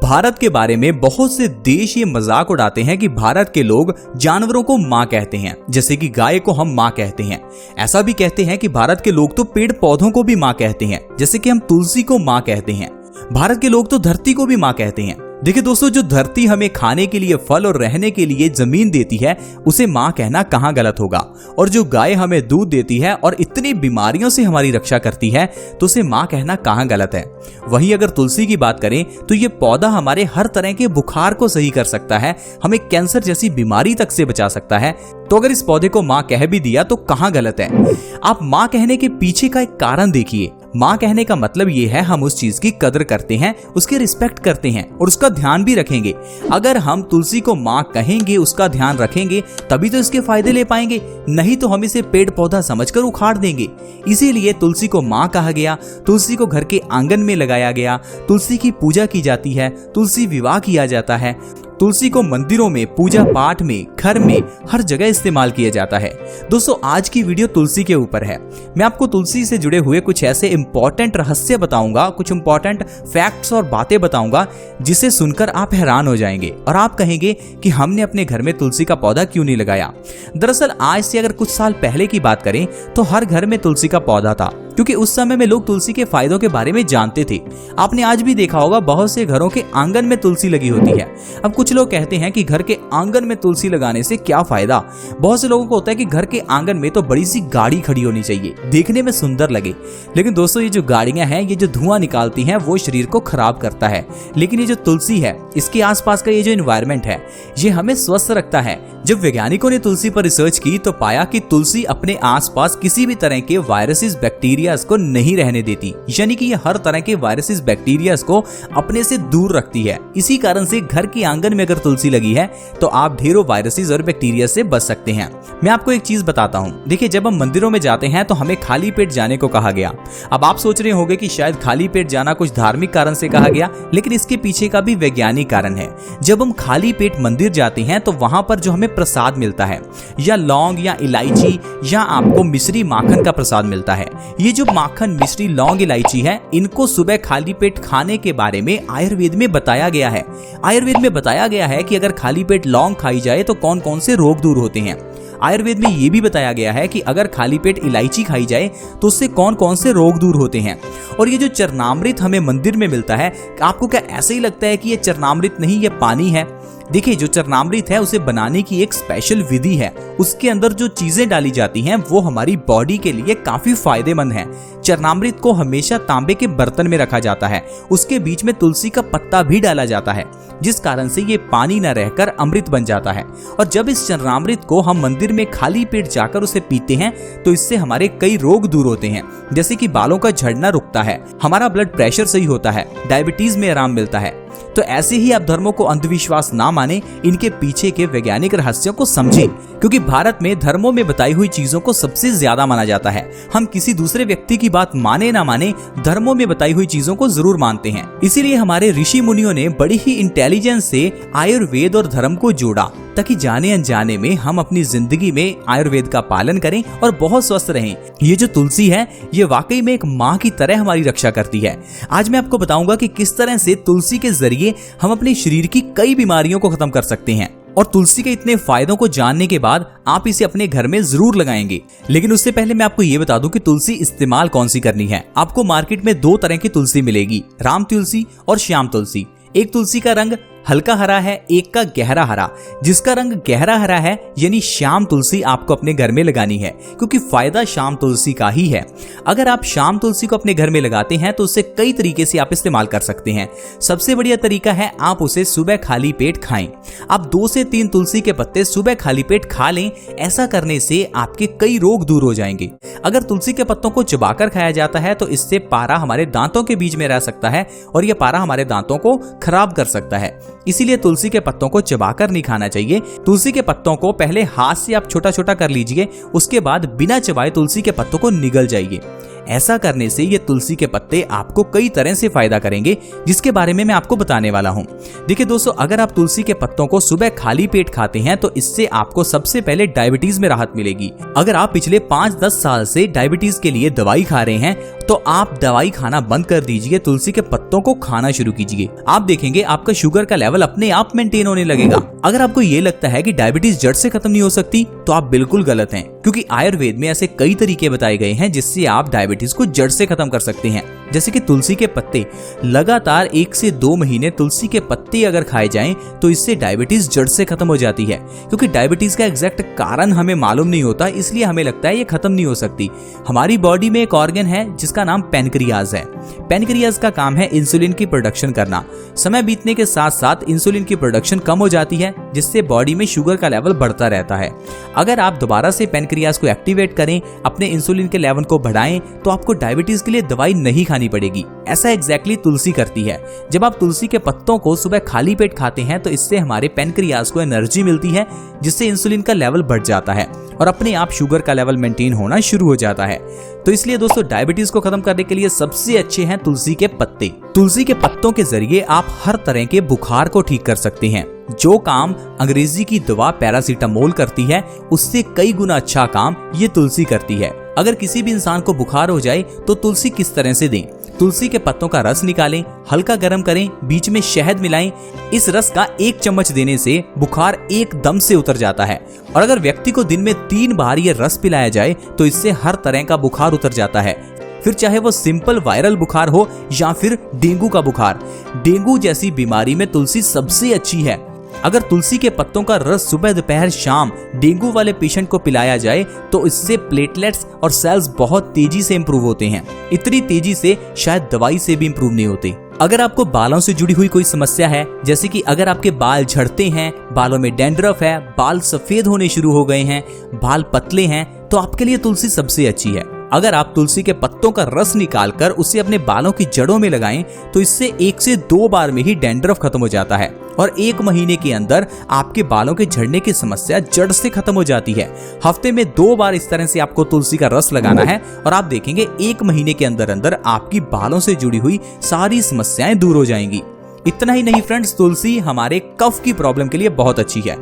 भारत के बारे में बहुत से देश ये मजाक उड़ाते हैं कि भारत के लोग जानवरों को माँ कहते हैं, जैसे कि गाय को हम माँ कहते हैं। ऐसा भी कहते हैं कि भारत के लोग तो पेड़ पौधों को भी माँ कहते हैं, जैसे कि हम तुलसी को माँ कहते हैं। भारत के लोग तो धरती को भी माँ कहते हैं। देखिए दोस्तों, जो धरती हमें खाने के लिए फल और रहने के लिए जमीन देती है, उसे माँ कहना कहाँ गलत होगा। और जो गाय हमें दूध देती है और इतनी बीमारियों से हमारी रक्षा करती है, तो उसे माँ कहना कहाँ गलत है। वहीं अगर तुलसी की बात करें तो ये पौधा हमारे हर तरह के बुखार को सही कर सकता है, हमें कैंसर जैसी बीमारी तक से बचा सकता है। तो अगर इस पौधे को माँ कह भी दिया तो कहाँ गलत है। आप माँ कहने के पीछे का एक कारण देखिए। माँ कहने का मतलब ये है हम उस चीज की कदर करते हैं, उसकी रिस्पेक्ट करते हैं और उसका ध्यान भी रखेंगे। अगर हम तुलसी को माँ कहेंगे, उसका ध्यान रखेंगे, तभी तो इसके फायदे ले पाएंगे, नहीं तो हम इसे पेड़ पौधा समझकर उखाड़ देंगे। इसीलिए तुलसी को माँ कहा गया, तुलसी को घर के आंगन में लगाया गया, तुलसी की पूजा की जाती है, तुलसी विवाह किया जाता है, तुलसी को मंदिरों में, पूजा पाठ में, घर में, हर जगह इस्तेमाल किया जाता है। दोस्तों, आज की वीडियो तुलसी के ऊपर है। मैं आपको तुलसी से जुड़े हुए कुछ ऐसे इंपॉर्टेंट रहस्य बताऊंगा, कुछ इंपॉर्टेंट फैक्ट्स और बातें बताऊंगा जिसे सुनकर आप हैरान हो जाएंगे और आप कहेंगे कि हमने अपने घर में तुलसी का पौधा क्यों नहीं लगाया। दरअसल आज से अगर कुछ साल पहले की बात करें तो हर घर में तुलसी का पौधा था, क्योंकि उस समय में लोग तुलसी के फायदों के बारे में जानते थे। आपने आज भी देखा होगा बहुत से घरों के आंगन में तुलसी लगी होती है। अब कुछ लोग कहते हैं कि घर के आंगन में तुलसी लगाने से क्या फायदा। बहुत से लोगों को होता है कि घर के आंगन में तो बड़ी सी गाड़ी खड़ी होनी चाहिए, देखने में सुंदर लगे। लेकिन दोस्तों, ये जो गाड़ियां हैं, ये जो धुआं निकालती हैं, वो शरीर को खराब करता है। लेकिन ये जो तुलसी है, इसके आसपास का ये जो एनवायरमेंट है, ये हमें स्वस्थ रखता है। जब वैज्ञानिकों ने तुलसी पर रिसर्च की तो पाया कि तुलसी अपने आसपास किसी भी तरह के वायरसेस, बैक्टीरिया को नहीं रहने देती, यानी कि ये हर तरह के वायरसेस, बैक्टीरिया को अपने से दूर रखती है। इसी कारण से घर के आंगन में अगर तुलसी लगी है तो आप ढेरों वायरसेस और बैक्टीरिया से बच सकते हैं। मैं आपको एक चीज बताता हूँ। देखिए, जब हम मंदिरों में जाते हैं तो हमें खाली पेट जाने को कहा गया। अब आप सोच रहे होंगे कि शायद खाली पेट जाना कुछ धार्मिक कारण से कहा गया, लेकिन इसके पीछे का भी वैज्ञानिक कारण है। जब हम खाली पेट मंदिर जाते हैं तो वहां पर जो हमें प्रसाद मिलता है, या लौंग या इलायची या आपको मिश्री माखन का प्रसाद मिलता है, ये जो माखन, मिश्री, लौंग, इलायची है, इनको सुबह खाली पेट खाने के बारे में आयुर्वेद में बताया गया है। आयुर्वेद में बताया गया है कि अगर खाली पेट लौंग खाई जाए तो कौन कौन से रोग दूर होते हैं। आयुर्वेद में ये भी बताया गया है कि अगर खाली पेट इलायची खाई जाए तो उससे कौन कौन से रोग दूर होते हैं। और ये जो चरणामृत हमें मंदिर में मिलता है, आपको क्या ऐसे ही लगता है कि ये चरणामृत नहीं, ये पानी है? देखिए, जो चरणामृत है उसे बनाने की एक स्पेशल विधि है। उसके अंदर जो चीजें डाली जाती हैं वो हमारी बॉडी के लिए काफी फायदेमंद है। चरणामृत को हमेशा तांबे के बर्तन में रखा जाता है, उसके बीच में तुलसी का पत्ता भी डाला जाता है, जिस कारण से ये पानी न रहकर अमृत बन जाता है। और जब इस चरणामृत को हम मंदिर में खाली पेट जाकर उसे पीते हैं तो इससे हमारे कई रोग दूर होते हैं, जैसे कि बालों का झड़ना रुकता है, हमारा ब्लड प्रेशर सही होता है, डायबिटीज में आराम मिलता है। तो ऐसे ही आप धर्मों को अंधविश्वास ना माने, इनके पीछे के वैज्ञानिक रहस्यों को समझें, क्योंकि भारत में धर्मों में बताई हुई चीजों को सबसे ज्यादा माना जाता है। हम किसी दूसरे व्यक्ति की बात माने ना माने, धर्मों में बताई हुई चीजों को जरूर मानते हैं। इसीलिए हमारे ऋषि मुनियों ने बड़ी ही इंटेलिजेंस से आयुर्वेद और धर्म को जोड़ा, ताकि जाने अनजाने में हम अपनी जिंदगी में आयुर्वेद का पालन करें और बहुत स्वस्थ रहें। ये जो तुलसी है, ये वाकई में एक माँ की तरह हमारी रक्षा करती है। आज मैं आपको बताऊंगा कि किस तरह से तुलसी के जरिए हम अपने शरीर की कई बीमारियों को खत्म कर सकते हैं। और तुलसी के इतने फायदों को जानने के बाद आप इसे अपने घर में जरूर लगाएंगे। लेकिन उससे पहले मैं आपको ये बता दूं कि तुलसी इस्तेमाल कौन सी करनी है। आपको मार्केट में दो तरह की तुलसी मिलेगी, राम तुलसी और श्याम तुलसी। एक तुलसी का रंग हल्का हरा है, एक का गहरा हरा। जिसका रंग गहरा हरा है यानी श्याम तुलसी आपको अपने घर में लगानी है, क्योंकि फायदा श्याम तुलसी का ही है। अगर आप श्याम तुलसी को अपने घर में लगाते हैं तो उसे कई तरीके से आप इस्तेमाल कर सकते हैं। सबसे बढ़िया तरीका है आप उसे सुबह खाली पेट खाएं। आप 2 से 3 तुलसी के पत्ते सुबह खाली पेट खा लें। ऐसा करने से आपके कई रोग दूर हो जाएंगे। अगर तुलसी के पत्तों को चबाकर खाया जाता है तो इससे पारा हमारे दांतों के बीच में रह सकता है और यह पारा हमारे दांतों को खराब कर सकता है। इसीलिए तुलसी के पत्तों को चबाकर नहीं खाना चाहिए। तुलसी के पत्तों को पहले हाथ से आप छोटा छोटा कर लीजिए, उसके बाद बिना चबाए तुलसी के पत्तों को निगल जाइए। ऐसा करने से ये तुलसी के पत्ते आपको कई तरह से फायदा करेंगे, जिसके बारे में मैं आपको बताने वाला हूँ। देखिए दोस्तों, अगर आप तुलसी के पत्तों को सुबह खाली पेट खाते हैं तो इससे आपको सबसे पहले डायबिटीज में राहत मिलेगी। अगर आप पिछले 5-10 साल से डायबिटीज के लिए दवाई खा रहे हैं तो आप दवाई खाना बंद कर दीजिए, तुलसी के पत्तों को खाना शुरू कीजिए। आप देखेंगे आपका शुगर का लेवल अपने आप मेंटेन होने लगेगा। अगर आपको ये लगता है कि डायबिटीज जड़ से खत्म नहीं हो सकती तो आप बिल्कुल गलत हैं, क्योंकि आयुर्वेद में ऐसे कई तरीके बताए गए हैं जिससे आप डायबिटीज को जड़ से खत्म कर सकते हैं। जैसे कि तुलसी के पत्ते, लगातार 1 से 2 महीने तुलसी के पत्ते अगर खाए जाएं तो इससे डायबिटीज जड़ से खत्म हो जाती है। क्योंकि डायबिटीज का एग्जैक्ट कारण हमें मालूम नहीं होता, इसलिए हमें लगता है ये खत्म नहीं हो सकती। हमारी बॉडी में एक ऑर्गन है जिसका नाम पैनक्रियाज है। पैनक्रियाज का काम है इंसुलिन की प्रोडक्शन करना। समय बीतने के साथ साथ इंसुलिन की प्रोडक्शन कम हो जाती है, जिससे बॉडी में शुगर का लेवल बढ़ता रहता है। अगर आप दोबारा से पैनक्रियाज को एक्टिवेट करें, अपने इंसुलिन के लेवल को बढ़ाएं, तो आपको डायबिटीज के लिए दवाई नहीं खानी पड़ेगी। ऐसा एग्जैक्टली तुलसी करती है। जब आप तुलसी के पत्तों को सुबह खाली पेट खाते हैं तो इससे हमारे पैनक्रियाज को एनर्जी मिलती है, जिससे इंसुलिन का लेवल बढ़ जाता है और अपने आप शुगर का लेवल मेंटेन होना शुरू हो जाता है। तो इसलिए दोस्तों, डायबिटीज को खत्म करने के लिए सबसे अच्छे हैं तुलसी के पत्ते। तुलसी के पत्तों के जरिए आप हर तरह के बुखार को ठीक कर सकते हैं। जो काम अंग्रेजी की दवा पैरासीटामोल करती है, उससे कई गुना अच्छा काम ये तुलसी करती है। अगर किसी भी इंसान को बुखार हो जाए तो तुलसी किस तरह से दें? तुलसी के पत्तों का रस निकालें, हल्का गर्म करें, बीच में शहद मिलाएं। इस रस का 1 चम्मच देने से बुखार एकदम से उतर जाता है। और अगर व्यक्ति को दिन में 3 बार ये रस पिलाया जाए तो इससे हर तरह का बुखार उतर जाता है। फिर चाहे वो सिंपल वायरल बुखार हो या फिर डेंगू का बुखार। डेंगू जैसी बीमारी में तुलसी सबसे अच्छी है। अगर तुलसी के पत्तों का रस सुबह दोपहर शाम डेंगू वाले पेशेंट को पिलाया जाए तो इससे प्लेटलेट्स और सेल्स बहुत तेजी से इंप्रूव होते हैं। इतनी तेजी से शायद दवाई से भी इंप्रूव नहीं होते। अगर आपको बालों से जुड़ी हुई कोई समस्या है, जैसे कि अगर आपके बाल झड़ते हैं, बालों में डैंड्रफ है, बाल सफेद होने शुरू हो गए हैं, बाल पतले हैं, तो आपके लिए तुलसी सबसे अच्छी है। अगर आप तुलसी के पत्तों का रस निकालकर उसे अपने बालों की जड़ों में लगाएं तो इससे 1 से 2 बार में ही डैंड्रफ खत्म हो जाता है और 1 महीने के अंदर आपके बालों के झड़ने की समस्या जड़ से खत्म हो जाती है। हफ्ते में 2 बार इस तरह से आपको तुलसी का रस लगाना है और आप देखेंगे 1 महीने के अंदर अंदर आपकी बालों से जुड़ी हुई सारी समस्याएं दूर हो जाएंगी। इतना ही नहीं फ्रेंड्स, तुलसी हमारे कफ की प्रॉब्लम के लिए बहुत अच्छी है।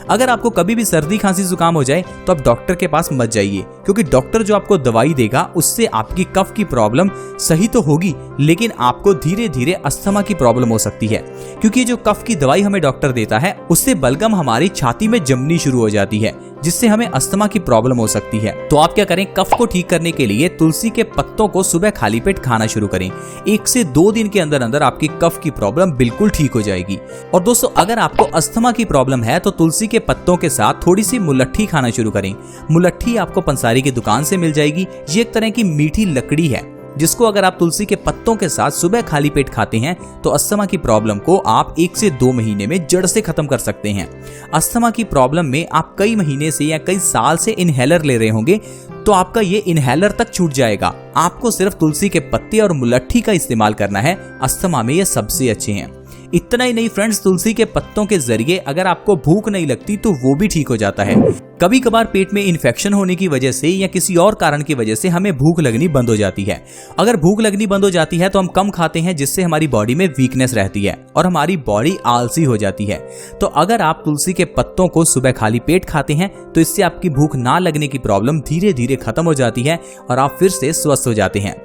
अगर आपको कभी भी सर्दी खांसी जुकाम हो जाए तो आप डॉक्टर के पास मत जाइए, क्योंकि डॉक्टर जो आपको दवाई देगा उससे आपकी कफ की प्रॉब्लम सही तो होगी, लेकिन आपको धीरे धीरे अस्थमा की प्रॉब्लम हो सकती है। क्योंकि जो कफ की दवाई हमें डॉक्टर देता है उससे बलगम हमारी छाती में जमनी शुरू हो जाती है, जिससे हमें अस्थमा की प्रॉब्लम हो सकती है। तो आप क्या करें, कफ को ठीक करने के लिए तुलसी के पत्तों को सुबह खाली पेट खाना शुरू करें। 1 से 2 दिन के अंदर अंदर आपकी कफ की प्रॉब्लम बिल्कुल ठीक हो जाएगी। और दोस्तों, अगर आपको अस्थमा की प्रॉब्लम है तो तुलसी के पत्तों के साथ थोड़ी सी मुलट्ठी खाना शुरू करें। मुलट्ठी आपको पंसारी की दुकान से मिल जाएगी। ये एक तरह की मीठी लकड़ी है जिसको अगर आप तुलसी के पत्तों के साथ सुबह खाली पेट खाते हैं तो अस्थमा की प्रॉब्लम को आप 1 से 2 महीने में जड़ से खत्म कर सकते हैं। अस्थमा की प्रॉब्लम में आप कई महीने से या कई साल से इनहेलर ले रहे होंगे तो आपका ये इनहेलर तक छूट जाएगा। आपको सिर्फ तुलसी के पत्ते और मुलट्ठी का इस्तेमाल करना है। अस्थमा में ये सबसे अच्छे हैं। इतना ही नहीं फ्रेंड्स, तुलसी के पत्तों के जरिए अगर आपको भूख नहीं लगती तो वो भी ठीक हो जाता है। कभी कभार पेट में इन्फेक्शन होने की वजह से या किसी और कारण की वजह से हमें भूख लगनी बंद हो जाती है। अगर भूख लगनी बंद हो जाती है तो हम कम खाते हैं, जिससे हमारी बॉडी में वीकनेस रहती है और हमारी बॉडी आलसी हो जाती है। तो अगर आप तुलसी के पत्तों को सुबह खाली पेट खाते हैं तो इससे आपकी भूख ना लगने की प्रॉब्लम धीरे धीरे खत्म हो जाती है और आप फिर से स्वस्थ हो जाते हैं।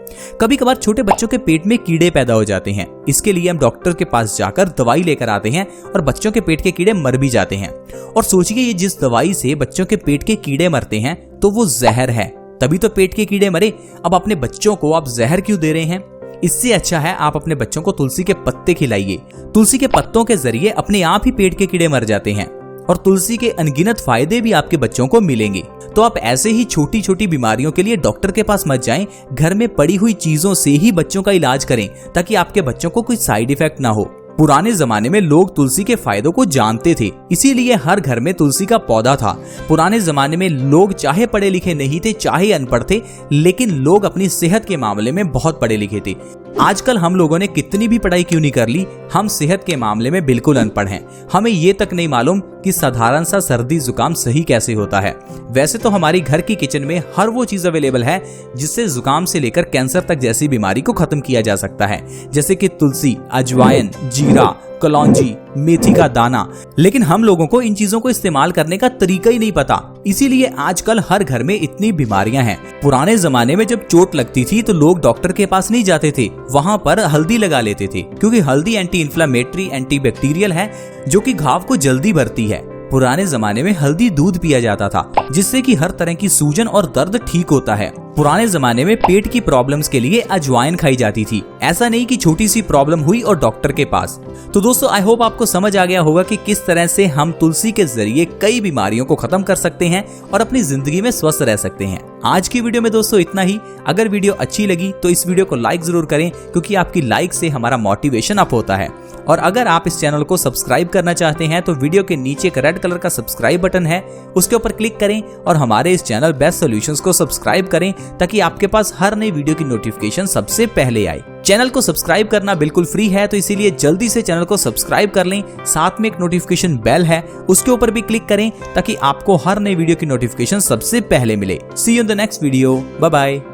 कभी कभार छोटे बच्चों के पेट में कीड़े पैदा हो जाते हैं। इसके लिए हम डॉक्टर के पास जाकर दवाई लेकर आते हैं और बच्चों के पेट के कीड़े मर भी जाते हैं। और सोचिए, ये जिस दवाई से बच्चों के पेट के कीड़े मरते हैं तो वो जहर है, तभी तो पेट के कीड़े मरे। अब अपने बच्चों को आप जहर क्यों दे रहे हैं? इससे अच्छा है आप अपने बच्चों को तुलसी के पत्ते खिलाइए। तुलसी के पत्तों के जरिए अपने आप ही पेट के कीड़े मर जाते हैं और तुलसी के अनगिनत फायदे भी आपके बच्चों को मिलेंगे। तो आप ऐसे ही छोटी छोटी बीमारियों के लिए डॉक्टर के पास मत जाएं, घर में पड़ी हुई चीजों से ही बच्चों का इलाज करें ताकि आपके बच्चों को कोई साइड इफेक्ट ना हो। पुराने जमाने में लोग तुलसी के फायदों को जानते थे, इसीलिए हर घर में तुलसी का पौधा था। पुराने जमाने में लोग चाहे पढ़े लिखे नहीं थे चाहे अनपढ़ थे, लेकिन लोग अपनी सेहत के मामले में बहुत पढ़े लिखे थे। आजकल हम लोगों ने कितनी भी पढ़ाई क्यों नहीं कर ली, हम सेहत के मामले में बिल्कुल अनपढ़ हैं। हमें ये तक नहीं मालूम कि साधारण सा सर्दी जुकाम सही कैसे होता है। वैसे तो हमारी घर की किचन में हर वो चीज अवेलेबल है जिससे जुकाम से लेकर कैंसर तक जैसी बीमारी को खत्म किया जा सकता है, जैसे कि तुलसी, अजवाइन, जीरा, कलौंजी, मेथी का दाना, लेकिन हम लोगों को इन चीजों को इस्तेमाल करने का तरीका ही नहीं पता। इसीलिए आजकल हर घर में इतनी बीमारियां हैं। पुराने जमाने में जब चोट लगती थी तो लोग डॉक्टर के पास नहीं जाते थे, वहां पर हल्दी लगा लेते थे, क्योंकि हल्दी एंटी इंफ्लेमेटरी, एंटीबैक्टीरियल है, जो कि घाव को जल्दी भरती है। पुराने जमाने में हल्दी दूध पिया जाता था, जिससे कि हर तरह की सूजन और दर्द ठीक होता है। पुराने जमाने में पेट की प्रॉब्लम्स के लिए अजवाइन खाई जाती थी, ऐसा नहीं कि छोटी सी प्रॉब्लम हुई और डॉक्टर के पास। तो दोस्तों, आई होप आपको समझ आ गया होगा कि किस तरह से हम तुलसी के जरिए कई बीमारियों को खत्म कर सकते हैं और अपनी जिंदगी में स्वस्थ रह सकते हैं। आज की वीडियो में दोस्तों इतना ही। अगर वीडियो अच्छी लगी तो इस वीडियो को लाइक जरूर करें, क्योंकि आपकी लाइक से हमारा मोटिवेशन अप होता है। और अगर आप इस चैनल को सब्सक्राइब करना चाहते हैं तो वीडियो के नीचे एक रेड कलर का सब्सक्राइब बटन है, उसके ऊपर क्लिक करें और हमारे इस चैनल बेस्ट सॉल्यूशंस को सब्सक्राइब करें, ताकि आपके पास हर नई वीडियो की नोटिफिकेशन सबसे पहले आए। चैनल को सब्सक्राइब करना बिल्कुल फ्री है, तो इसीलिए जल्दी से चैनल को सब्सक्राइब कर लें। साथ में एक नोटिफिकेशन बेल है, उसके ऊपर भी क्लिक करें, ताकि आपको हर नई वीडियो की नोटिफिकेशन सबसे पहले मिले। See you in the next video. Bye bye.